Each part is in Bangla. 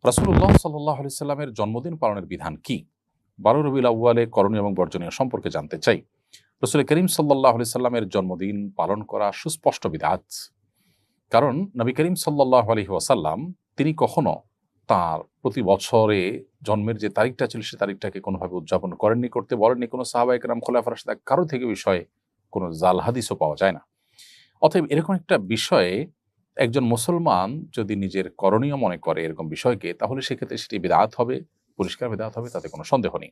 রাসূলুল্লাহ সাল্লাল্লাহু আলাইহি সাল্লামের জন্মদিন পালনের বিধান কি? ১২ রবিউল আউয়ালে করণীয় এবং বর্জনীয় সম্পর্কে জানতে চাই। রাসূল করিম সাল্লাল্লাহু আলাইহি সাল্লামের জন্মদিন পালন করা সুস্পষ্ট বিদআত। কারণ নবী করিম সাল্লাল্লাহু আলাইহি ওয়াসাল্লাম তিনি কখনো তার প্রতি বছরে জন্মের যে তারিখটা ছিল সে তারিখটাকে কোনোভাবে উদযাপন করেননি, করতে বলেননি। কোনো সাহাবায়ে কেরাম, খোলাফায়ে রাশিদিন কারো থেকে বিষয়ে কোনো জাল হাদিসও পাওয়া যায় না। অতএব এরকম একটা বিষয়ে একজন মুসলমান যদি নিজের করণীয় মনে করে এরকম বিষয়কে, তাহলে সেক্ষেত্রে সেটি বিদআত হবে, পরিষ্কার বিদআত হবে, তাতে কোনো সন্দেহ নেই।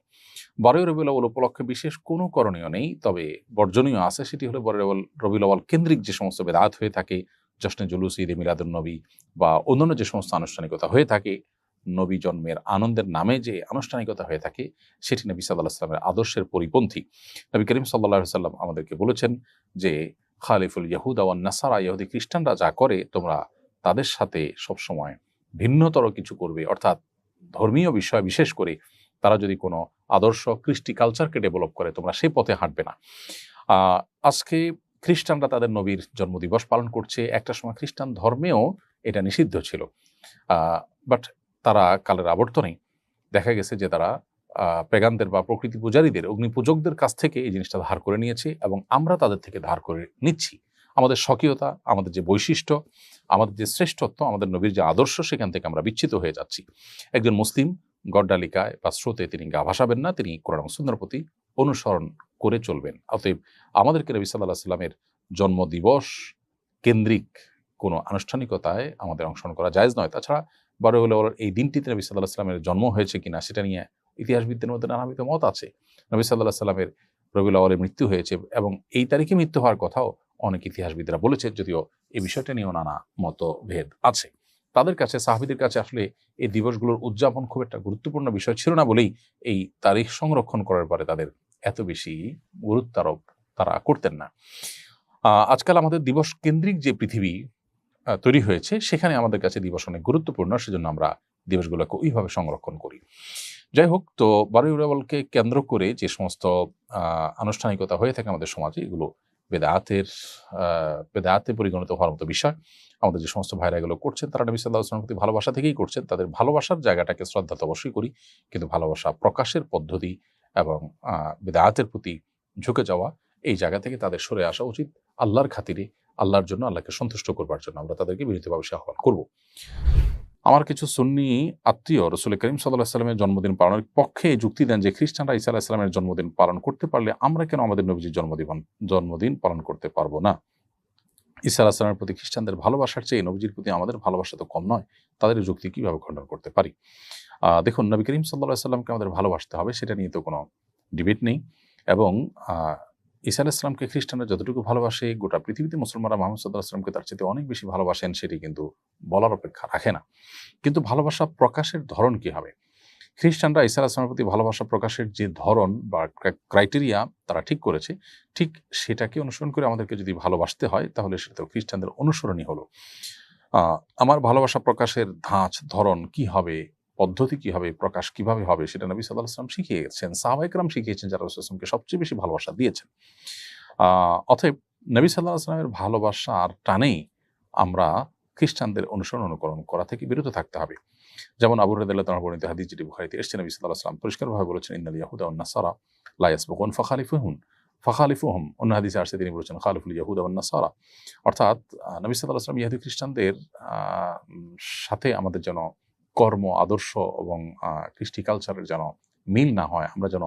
১২ রবিউল আউয়াল উপলক্ষে বিশেষ কোনো করণীয় নেই, তবে বর্জনীয় আছে। সেটি হলো ১২ রবিউল আউয়াল কেন্দ্রিক যে সমস্ত বিদআত হয়ে থাকে, জশ্নে জুলুস, ঈদে মিলাদুন্নবী বা অন্যান্য যে সমস্ত আনুষ্ঠানিকতা হয়ে থাকে, নবী জন্মের আনন্দের নামে যে আনুষ্ঠানিকতা হয়ে থাকে, সেটি নবী সাল্লাল্লাহু আলাইহি ওয়াসাল্লামের আদর্শের পরিপন্থী। নবী করিম সাল্লাল্লাহু আলাইহি ওয়াসাল্লাম আমাদেরকে বলেছেন যে, খালিফুল ইয়াহুদা ওয়ান নাসারা, ইহুদি খ্রিস্টানরা যা করে তোমরা তাদের সাথে সবসময় ভিন্নতর কিছু করবে, অর্থাৎ ধর্মীয় বিষয় বিশেষ করে তারা যদি কোনো আদর্শ কৃষ্টি কালচারকে ডেভেলপ করে, তোমরা সেই পথে হাঁটবে না। আজকে খ্রিস্টানরা তাদের নবীর জন্মদিবস পালন করছে। একটা সময় খ্রিস্টান ধর্মেও এটা নিষিদ্ধ ছিল, বাট তারা কালের আবর্তনে দেখা গেছে যে তারা পেগানদের বা প্রকৃতি পূজারীদের, অগ্নি পূজকদের কাছ থেকে এই জিনিসটা ধার করে নিয়েছে এবং আমরা তাদের থেকে ধার করে নিচ্ছি। আমাদের স্বকীয়তা, আমাদের যে বৈশিষ্ট্য, আমাদের যে শ্রেষ্ঠত্ব, আমাদের নবীর যে আদর্শ, সেখান থেকে আমরা বিচ্যুত হয়ে যাচ্ছি। একজন মুসলিম গড্ডালিকায় বা স্রোতে তিনি গা ভাসাবেন না, তিনি কোরআন ও সুন্নাহর প্রতি অনুসরণ করে চলবেন। অতএব আমাদেরকে নবী সাল্লাল্লাহু আলাইহি সাল্লামের জন্মদিবস কেন্দ্রিক কোনো আনুষ্ঠানিকতায় আমাদের অংশগ্রহণ করা জায়েজ নয়। তাছাড়া ১২ রবিউল আউয়াল এই দিনটিতে নবী সাল্লাল্লাহু আলাইহি সাল্লামের জন্ম হয়েছে কিনা সেটা নিয়ে ইতিহাসবিদদের মধ্যে নানাবিধ মত আছে। নবী সাল্লাল্লাহু আলাইহি সাল্লামের রবিউল আউয়ালে মৃত্যু হয়েছে এবং এই তারিখে মৃত্যু হওয়ার কথাও অনেক ইতিহাসবিদরা বলেছেন, যদিও এই বিষয়টা নিয়েও নানা মতভেদ আছে। তাদের কাছে, সাহাবীদের কাছে আসলে এই দিবসগুলোর উদযাপন খুব একটা গুরুত্বপূর্ণ বিষয় ছিল না বলেই এই তারিখ সংরক্ষণ করার পরে তাদের এত বেশি গুরুত্ব আরোপ তারা করতেন না। আজকাল আমাদের দিবস কেন্দ্রিক যে পৃথিবী তৈরি হয়েছে, সেখানে আমাদের কাছে দিবস অনেক গুরুত্বপূর্ণ, সেজন্য আমরা দিবসগুলোকে ওইভাবে সংরক্ষণ করি। যাই হোক, তো ১২ রবিউল আউয়ালকে কেন্দ্র করে যে সমস্ত আনুষ্ঠানিকতা হয়ে থাকে আমাদের সমাজে, এগুলো বেদাতে পরিগণিত হওয়ার মতো বিষয়। আমাদের যে সমস্ত ভাইরা এগুলো করছেন, তারা নবী সাল্লাল্লাহু আলাইহি ওয়াসাল্লামের প্রতি ভালোবাসা থেকেই করছেন। তাদের ভালোবাসার জায়গাটাকে শ্রদ্ধা তো অবশ্যই করি, কিন্তু ভালোবাসা প্রকাশের পদ্ধতি এবং বেদাতের প্রতি ঝুঁকে যাওয়া, এই জায়গা থেকে তাদের সরে আসা উচিত। আল্লাহর খাতিরে, আল্লাহর জন্য, আল্লাহকে সন্তুষ্ট করবার জন্য আমরা তাদেরকে বিনীতভাবে আহ্বান করব। আমার কিছু সুন্নি আত্মীয় রাসূল করিম সাল্লাল্লাহু আলাইহি ওয়াসাল্লামের জন্মদিন পালনের পক্ষে যুক্তি দেন যে, খ্রিস্টানরা ঈসা আলাইহিস সালামের জন্মদিন পালন করতে পারলে আমরা কেন আমাদের নবীজির জন্মদিন পালন করতে পারবো না? ঈসা আলাইহিস সালামের প্রতি খ্রিস্টানদের ভালোবাসার চেয়ে নবীজির প্রতি আমাদের ভালোবাসা তো কম নয়। তাদের এই যুক্তি কিভাবে খণ্ডন করতে পারি? দেখুন, নবী করিম সাল্লাল্লাহু আলাইহি ওয়াসাল্লামকে আমাদের ভালোবাসতে হবে, সেটা নিয়ে তো কোনো ডিবেট নেই। এবং ঈসা আলাইহিস সালামকে খ্রিস্টানরা যতটুকু ভালোবাসে, গোটা পৃথিবীতে মুসলমানরা মুহাম্মদ সাল্লাল্লাহু আলাইহি ওয়াসাল্লামকে তার চেয়ে অনেক বেশি ভালোবাসেন, সেটি কিন্তু বলার অপেক্ষা রাখে না। কিন্তু ভালোবাসা প্রকাশের ধরন কি হবে? খ্রিস্টানরা ঈসা আলাইহিস সালামের প্রতি ভালোবাসা প্রকাশের যে ধরন বা ক্রাইটেরিয়া তারা ঠিক করেছে, ঠিক সেটাকে অনুসরণ করে আমাদেরকে যদি ভালোবাসতে হয়, তাহলে সেটা তো খ্রিস্টানদের অনুসরণই হলো। আমার ভালোবাসা প্রকাশের ধাঁচ, ধরন কি হবে, পদ্ধতি কি হবে, প্রকাশ কিভাবে হবে, সেটা নবী সাল্লাল্লাহু আলাইহি ওয়াসাল্লাম শিখিয়ে গেছেন, সাহাবায়ে কেরাম শিখিয়েছেন, যারা রাসূল সাল্লাল্লাহু আলাইহি ওয়াসাল্লামকে সবচেয়ে বেশি ভালোবাসা দিয়েছেন। অতএব নবী সাল্লাল্লাহু আলাইহি ওয়াসাল্লামের ভালোবাসার টানেই আমরা খ্রিস্টানদের অনুকরণ করা থেকে বিরত থাকতে হবে। যেমন আবু হুরায়রা রাদিয়াল্লাহু তাআলা বর্ণিত হাদিস, যেটি বুখারীতে এসেছে, নবী সাল্লাল্লাহু আলাইহি ওয়াসাল্লাম পরিষ্কারভাবে বলেছেন, ইন্নাল ইয়াহুদা ওয়ান নাসারা লা ইয়াসবিকুন ফাখালিফুহুম। অন্য হাদিসে আসছে, তিনি বলেছেন খালিফুল ইয়াহুদা ওয়ান নাসারা। অর্থাৎ নবী সাল্লাল্লাহু আলাইহি ওয়াসাল্লাম ইহুদি খ্রিস্টানদের সাথে আমাদের যেন কর্ম, আদর্শ এবং কৃষ্টি কালচারের যেন মিল না হয়, আমরা যেন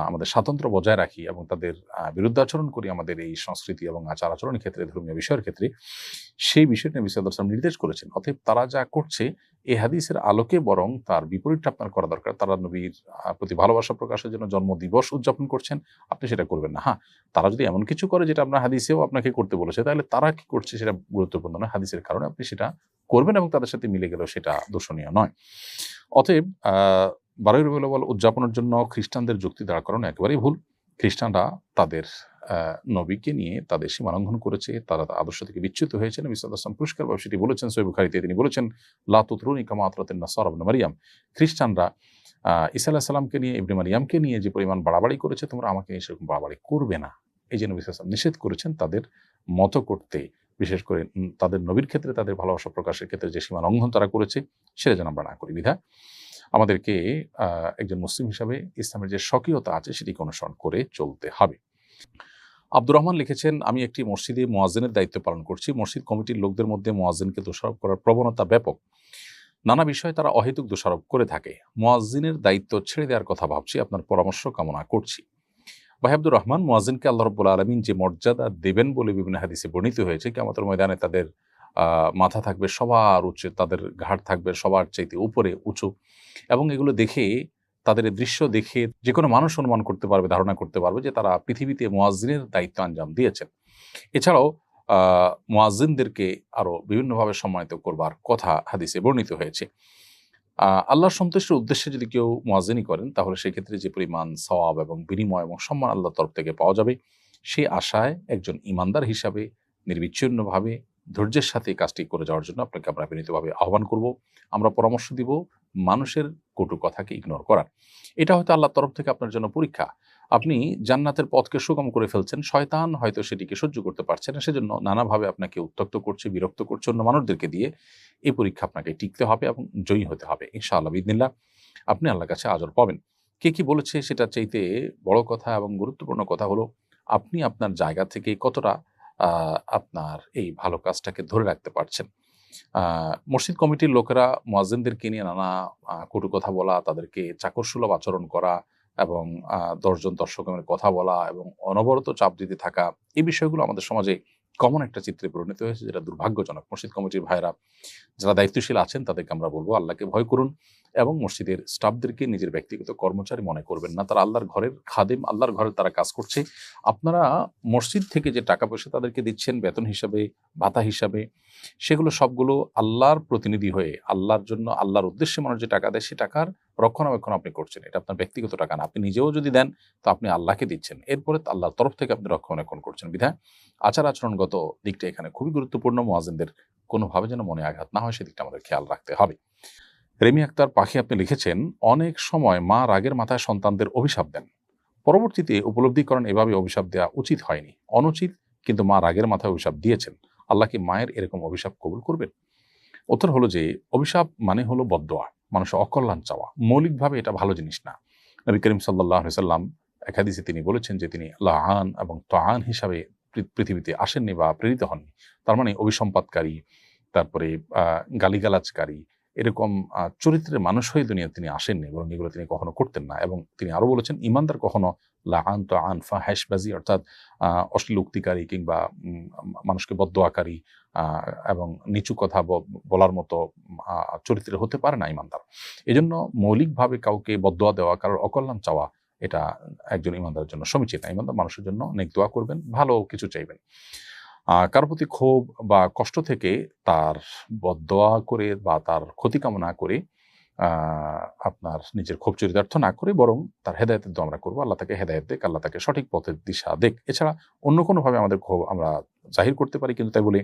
আমাদের স্বাতন্ত্র্য বজায় রাখি এবং তাদের বিরুদ্ধাচরণ করি আমাদের এই সংস্কৃতি এবং আচার আচরণের ক্ষেত্রে, ধর্মীয় বিষয়ের ক্ষেত্রে, সেই বিষয়টি নবী সাল্লাল্লাহু আলাইহি ওয়াসাল্লাম নির্দেশ করেছেন। অতএব তারা যা করছে, এই হাদিসের আলোকে বরং তার বিপরীতটা আপনার করা দরকার। তারা নবীর প্রতি ভালোবাসা প্রকাশের জন্য জন্মদিবস উদযাপন করছেন, আপনি সেটা করবেন না। হ্যাঁ, তারা যদি এমন কিছু করে যেটা আপনার হাদিসেও আপনাকে করতে বলেছে, তাহলে তারা কি করছে সেটা গুরুত্বপূর্ণ নয়, হাদিসের কারণে আপনি সেটা করবেন এবং তাদের সাথে মিলে গেলেও সেটা দোষণীয় নয়। অতএব ১২ রবিউল আউয়াল উদযাপনের জন্য খ্রিস্টানদের যুক্তি দাঁড় করানো একেবারেই ভুল। খ্রিস্টানরা তাদের নবীকে নিয়ে তাদের সীমা লঙ্ঘন করেছে, তারা আদর্শ থেকে বিচ্যুত হয়েছে। নবী সাল্লাল্লাহু আলাইহি ওয়াসাল্লাম পরিষ্কারভাবে সেটি বলেছেন সহিহ বুখারীতে, তিনি বলেছেন, লা তুতরুনি কামা আতরাতিন নাসারা ইবনে মারইয়াম। খ্রিস্টানরা ঈসা আলাইহিস সালামকে নিয়ে, ইবনে মারইয়ামকে নিয়ে যে পরিমাণ বাড়াবাড়ি করেছে, তোমরা আমাকে সেরকম বাড়াবাড়ি করবে না। এই যে নবী সাল্লাল্লাহু আলাইহি ওয়াসাল্লাম নিষেধ করেছেন তাদের মতো করতে, বিশেষ করে তাদের নবীর ক্ষেত্রে তাদের ভালোবাসা প্রকাশের ক্ষেত্রে যে সীমা লঙ্ঘন তারা করেছে সেটা যেন আমরা না করি। বিধায় আমাদেরকে একজন মুসলিম হিসাবে ইসলামের যে স্বকীয়তা আছে সেটিকে অনুসরণ করে চলতে হবে। আব্দুর রহমান লিখেছেন, আমি একটি মসজিদে মুয়াজ্জিনের দায়িত্ব পালন করছি। মসজিদ কমিটির লোকদের মধ্যে মুয়াজ্জিনকে দোষারোপ করার প্রবণতা ব্যাপক। নানা বিষয়ে তারা অহেতুক দোষারোপ করে থাকে। মুয়াজ্জিনের দায়িত্ব ছেড়ে দেওয়ার কথা ভাবছি, আপনার পরামর্শ কামনা করছি। ভাই আব্দুর রহমান, মুয়াজ্জিনকে আল্লাহ রাব্বুল আলামিন যে মর্যাদা দেবেন বলে বিভিন্ন হাদিসে বর্ণিত হয়েছে, কিয়ামতের ময়দানে তাদের মাথা থাকবে সবার উঁচু, তাদের ঘাড় থাকবে সবার চাইতে উপরে উঁচু, এবং এগুলো দেখে তাদের এই দৃশ্য দেখে যে কোনো মানুষ অনুমান করতে পারবে, ধারণা করতে পারবে যে তারা পৃথিবীতে মুয়াজ্জিনের দায়িত্ব আঞ্জাম দিয়েছেন। এছাড়াও মুয়াজ্জিনদেরকে আরো বিভিন্নভাবে সম্মানিত করবার কথা হাদিসে বর্ণিত হয়েছে। আল্লাহর সন্তুষ্টির উদ্দেশ্যে যদি কেউ মুয়াজ্জিনি করেন তাহলে সেক্ষেত্রে যে পরিমাণ সওয়াব এবং বিনিময় এবং সম্মান আল্লাহর তরফ থেকে পাওয়া যাবে, সেই আশায় একজন ঈমানদার হিসাবে নির্বিচ্ছিন্নভাবে ধৈর্যের সাথে এই কাজটি করে যাওয়ার জন্য আপনাকে আমরা বিনীতভাবে আহ্বান করব। আমরা পরামর্শ দিব মানুষের কটু কথাকে ইগনোর করার। এটা হয়তো আল্লাহর তরফ থেকে আপনার জন্য পরীক্ষা। আপনি জান্নাতের পথকে সুগম করে ফেলছেন, শয়তান হয়তো সেটিকে সহ্য করতে পারছে না, সেজন্য নানাভাবে আপনাকে উত্ত্যক্ত করছে, বিরক্ত করছে অন্য মানুষদেরকে দিয়ে। এই পরীক্ষা আপনাকে টিকতে হবে এবং জয়ী হতে হবে ইনশাআল্লাহ বিইذনিল্লাহ। আপনি আল্লাহর কাছে আজর পাবেন। কে কি বলেছে সেটা চাইতে বড় কথা এবং গুরুত্বপূর্ণ কথা হলো আপনি আপনার জায়গা থেকে কতটা আপনার এই ভালো কাজটাকে ধরে রাখতে পারছেন। মসজিদ কমিটির লোকেরা মুয়াজ্জিনদেরকে নিয়ে নানা কটু কথা বলা, তাদেরকে চাকরসুলভ আচরণ করা এবং ১০ জন দর্শকের কথা বলা এবং অনবরত চাপ দিতে থাকা, এই বিষয়গুলো আমাদের সমাজে কমন একটা চিত্রে পরিণত হয়েছে, যেটা দুর্ভাগ্যজনক। মসজিদ কমিটির ভাইরা যারা দায়িত্বশীল আছেন তাদেরকে আমরা বলবো আল্লাহকে ভয় করুন এবং মসজিদের স্টাফদেরকে নিজের ব্যক্তিগত কর্মচারী মনে করবেন না। তারা আল্লাহর ঘরের খাদেম, আল্লাহর ঘরে তারা কাজ করছে। আপনারা মসজিদ থেকে যে টাকা পয়সা তাদেরকে দিচ্ছেন বেতন হিসাবে, ভাতা হিসাবে, সেগুলো সবগুলো আল্লাহর প্রতিনিধি হয়ে আল্লাহর জন্য, আল্লাহর উদ্দেশ্যে মানুষ যে টাকা দেয় সে টাকার রক্ষণাবেক্ষণ আপনি করছেন। এটা আপনার ব্যক্তিগত টাকা না। আপনি নিজেও যদি দেন তো আপনি আল্লাহকে দিচ্ছেন, এরপরে আল্লাহর তরফ থেকে আপনি রক্ষণাবেক্ষণ করছেন। বিধায় আচার আচরণগত দিকটা এখানে খুবই গুরুত্বপূর্ণ। মুয়াজ্জিনদের কোনোভাবে যেন মনে আঘাত না হয় সেদিকটা আমাদের খেয়াল রাখতে হবে। রেমি আক্তার পাখি আপনি লিখেছেন, অনেক সময় মা রাগের মাথায় সন্তানদের অভিশাপ দেন, পরবর্তীতে উপলব্ধি করেন এভাবে অভিশাপ দেওয়া উচিত হয়নি, অনুচিত, কিন্তু মা রাগের মাথায় অভিশাপ দিয়েছেন। আল্লাহ কি মায়ের এরকম অভিশাপ কবুল করবেন? উত্তর হলো যে অভিশাপ মানে হলো বদদোয়া, মানুষের অকল্যাণ চাওয়া। মৌলিকভাবে এটা ভালো জিনিস না। নবী করিম সাল্লাল্লাহু আলাইহি সাল্লাম এক হাদিসে তিনি বলেছেন যে তিনি লাআন এবং তাআন হিসাবে পৃথিবীতে আসেননি বা প্রেরিত হননি। তার মানে অভিসম্পাদকারী, তারপরে গালিগালাজকারী, এরকম চরিত্রের মানুষ হয়ে দুনিয়াতে তিনি আসেননি, বরং এগুলো তিনি কখনো করতেন না। এবং তিনি আরো বলেছেন ঈমানদার কখনো লাআন তাআন ফাহিশবাজি অর্থাৎ অশ্লীল উক্তিকারী কিংবা মানুষকে বদদোয়াকারী এবং নিচু কথা বলার মতো চরিত্রের হতে পারে না ঈমানদার। এজন্য মৌলিকভাবে কাউকে বদদোয়া দেওয়া, কারোর অকল্যাণ চাওয়া, এটা একজন ঈমানদারের জন্য সমীচীন না। ঈমানদার মানুষের জন্য নেক দোয়া করবেন, ভালো কিছু চাইবেন। কারো প্রতি ক্ষোভ বা কষ্ট থেকে তার বদদোয়া করে বা তার ক্ষতি কামনা করে আপনার নিজের ক্ষোভ চরিতার্থ না করে বরং তার হেদায়েতের দোয়া আমরা করবো। আল্লাহ তাকে হেদায়েত দেখ, আল্লাহ তাকে সঠিক পথের দিশা দেখ। এছাড়া অন্য কোনোভাবে আমাদের ক্ষোভ আমরা জাহির করতে পারি, কিন্তু তাই বলে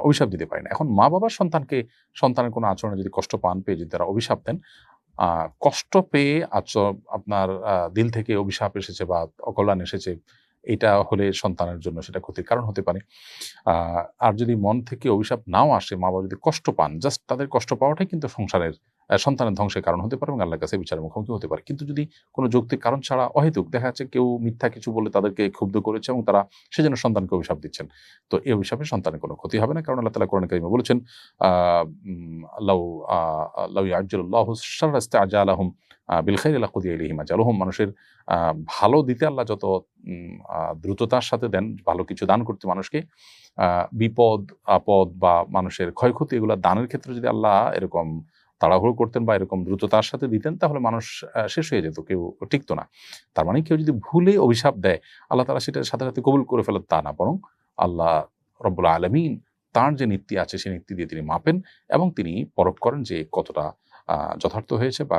অভিশাপ দিতে পারি না। এখন মা বাবার সন্তানের কোনো আচরণে যদি কষ্ট পান পেয়ে যদি তারা অভিশাপ দেন, কষ্ট পেয়ে আপনার দিল থেকে অভিশাপ এসেছে বা অকল্যাণ এসেছে, এটা হলে সন্তানের জন্য সেটা ক্ষতির কারণ হতে পারে। আর যদি মন থেকে অভিশাপ নাও আসে, মা বাবা যদি কষ্ট পান, জাস্ট তাদের কষ্ট পাওয়াটাই কিন্তু সন্তানের ধ্বংসের কারণ হতে পারে এবং আল্লাহর কাছে বিচারের মুখোমুখি হতে পারে। কিন্তু যদি কোনো যৌক্তিক কারণ ছাড়া অহেতুক দেখা যাচ্ছে কেউ মিথ্যা কিছু বলে তাদেরকে ক্ষুব্ধ করেছে এবং তারা সেজন্য সন্তানকে অভিশাপ দিচ্ছেন, তো এই অভিশাপে সন্তানের কোনো ক্ষতি হবে না। কারণ আল্লাহ তাআলা কোরআনে কারিমে বলেছেন, লাউ ইয়াজ্জালুল্লাহু শাররা ইসতা'জালাহুম বিল খাইরি লাকুদিয়া ইলাইহিম আজালুহুম। মানুষের ভালো দিতে আল্লাহ যত দ্রুততার সাথে দেন, ভালো কিছু দান করতে মানুষকে, বিপদ আপদ বা মানুষের ক্ষয়ক্ষতি এগুলো দানের ক্ষেত্রে যদি আল্লাহ এরকম তাড়াহুড়ো করতেন বা এরকম দ্রুততার সাথে দিতেন, তাহলে মানুষ শেষ হয়ে যেত, কেউ টিকতো না। তার মানে কেউ যদি ভুলে অভিশাপ দেয়, আল্লাহ তাআলা সেটা সাথে সাথে কবুল করে ফেলেন তা না, বরং আল্লাহ রব্বুল আলামিন তার যে নীতি আছে সেই নীতি দিয়ে তিনি মাপেন এবং তিনি পরখ করেন যে কতটা যথার্থ হয়েছে বা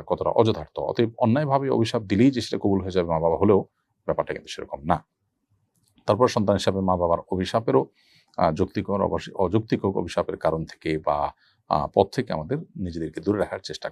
কতটা অযথার্থ। অতএব অন্যায়ভাবে অভিশাপ দিলেই যে সেটা কবুল হয়ে যাবে মা বাবা হলেও, ব্যাপারটা কিন্তু সেরকম না। তারপর সন্তান হিসাবে মা বাবার অভিশাপেরও যৌক্তিক অযৌক্তিক অভিশাপের কারণ থেকে বা পথ থেকে আমাদের নিজেদেরকে দূরে রাখার চেষ্টা